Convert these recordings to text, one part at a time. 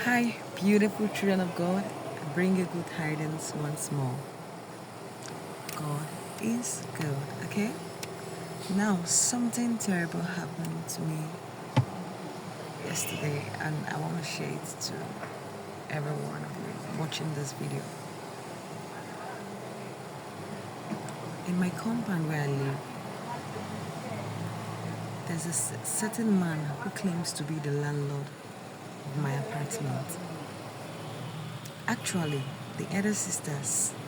Hi, beautiful children of God. I bring you good tidings once more. God is good, okay? Now, something terrible happened to me yesterday, and I want to share it to every one of you watching this video. In my compound where I live, there's a certain man who claims to be the landlord of my apartment. Actually, the elder sister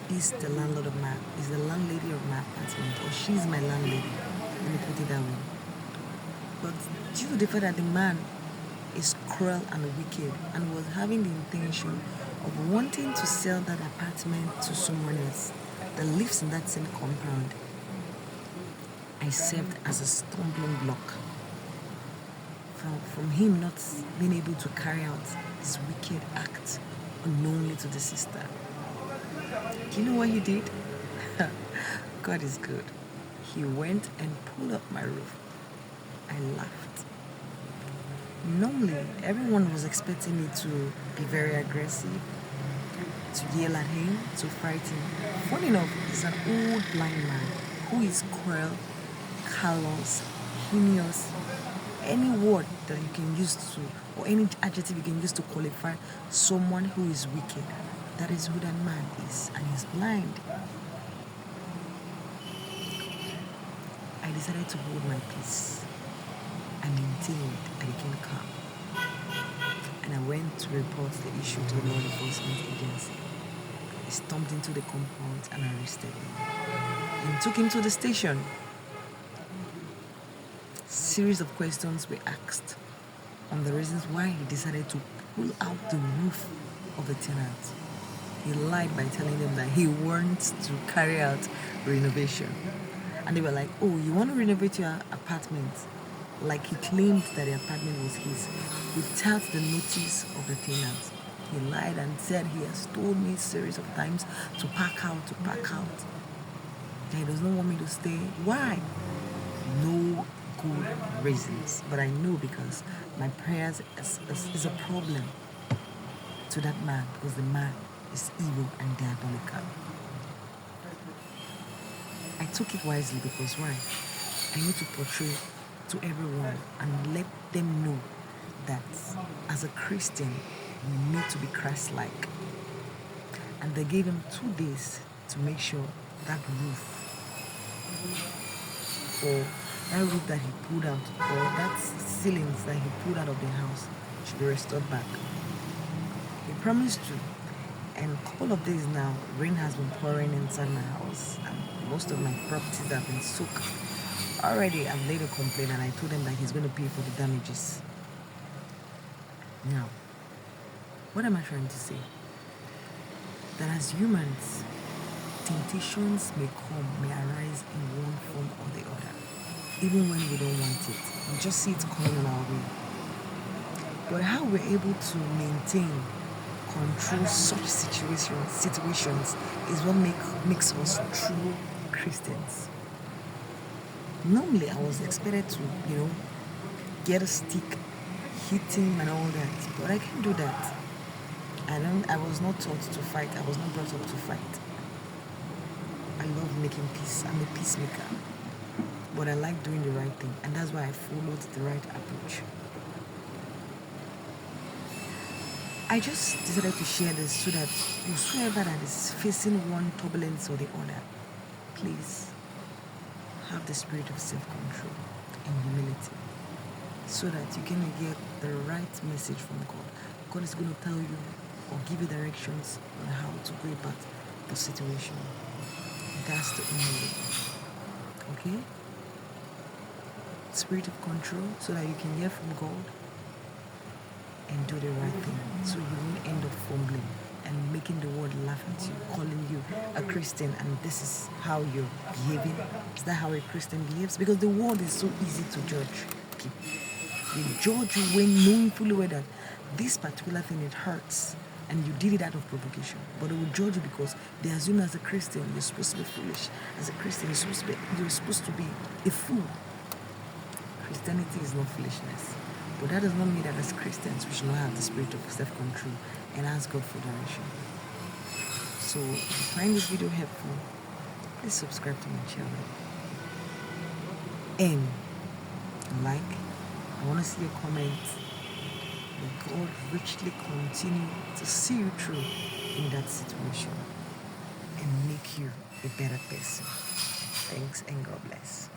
is the landlord of is the landlady of my apartment, or she's my landlady. Let me put it that way. But due to the fact that the man is cruel and wicked and was having the intention of wanting to sell that apartment to someone else that lives in that same compound, I served as a stumbling block from him not being able to carry out his wicked act unknowingly to the sister. Do you know what he did? God is good. He went and pulled up my roof. I laughed. Normally, everyone was expecting me to be very aggressive, to yell at him, to fight him. Funny enough, he's an old blind man who is cruel, callous, heinous. Any word that you can use to, or any adjective you can use to qualify someone who is wicked, that is who that man is, and he's blind. I decided to hold my peace. I maintained. I became calm. And I went to report the issue to the law enforcement agency. I stormed into the compound and arrested him and took him to the station. Series of questions were asked on the reasons why he decided to pull out the roof of the tenant. He lied by telling them that he wants to carry out renovation. And they were like, oh, you want to renovate your apartment? Like he claimed that the apartment was his without the notice of the tenant. He lied and said he has told me a series of times to pack out. That he does not want me to stay. Why? No good reasons. But I know because my prayers is a problem to that man, because the man is evil and diabolical. I took it wisely because why? I need to portray to everyone and let them know that as a Christian, we need to be Christ-like. And they gave him 2 days to make sure that roof, or that roof that he pulled out, or that ceilings that he pulled out of the house should be restored back. He promised to. And a couple of days now, rain has been pouring inside my house, and most of my properties have been soaked. Already, I've laid a complaint and I told him that he's going to pay for the damages. Now, what am I trying to say? That as humans, temptations may arise in one form or the other, even when we don't want it. We just see it coming on our way. But how we're able to maintain, control such situations is what makes us true Christians. Normally, I was expected to, get a stick, hit him and all that, but I can't do that. I was not taught to fight. I was not brought up to fight. I love making peace. I'm a peacemaker. But I like doing the right thing, and that's why I followed the right approach. I just decided to share this so that whosoever that is facing one turbulence or the other, please have the spirit of self-control and humility so that you can get the right message from God. God is going to tell you or give you directions on how to go about the situation. That's the only way. Okay? Spirit of control so that you can hear from God and do the right thing, so you won't end up fumbling and making the world laugh at you, calling you a Christian, and this is how you're behaving. Is that how a Christian behaves? Because the world is so easy to judge people. They judge you when knowing fully well that this particular thing, it hurts, and you did it out of provocation. But they will judge you because they assume as a Christian you're supposed to be foolish. As a Christian you're supposed to be a fool. Christianity is not foolishness. But that does not mean that as Christians we should not have the spirit of self-control and ask God for direction. So if you find this video helpful, please subscribe to my channel and like. I want to see your comments. May God richly continue to see you through in that situation and make you a better person. Thanks and God bless.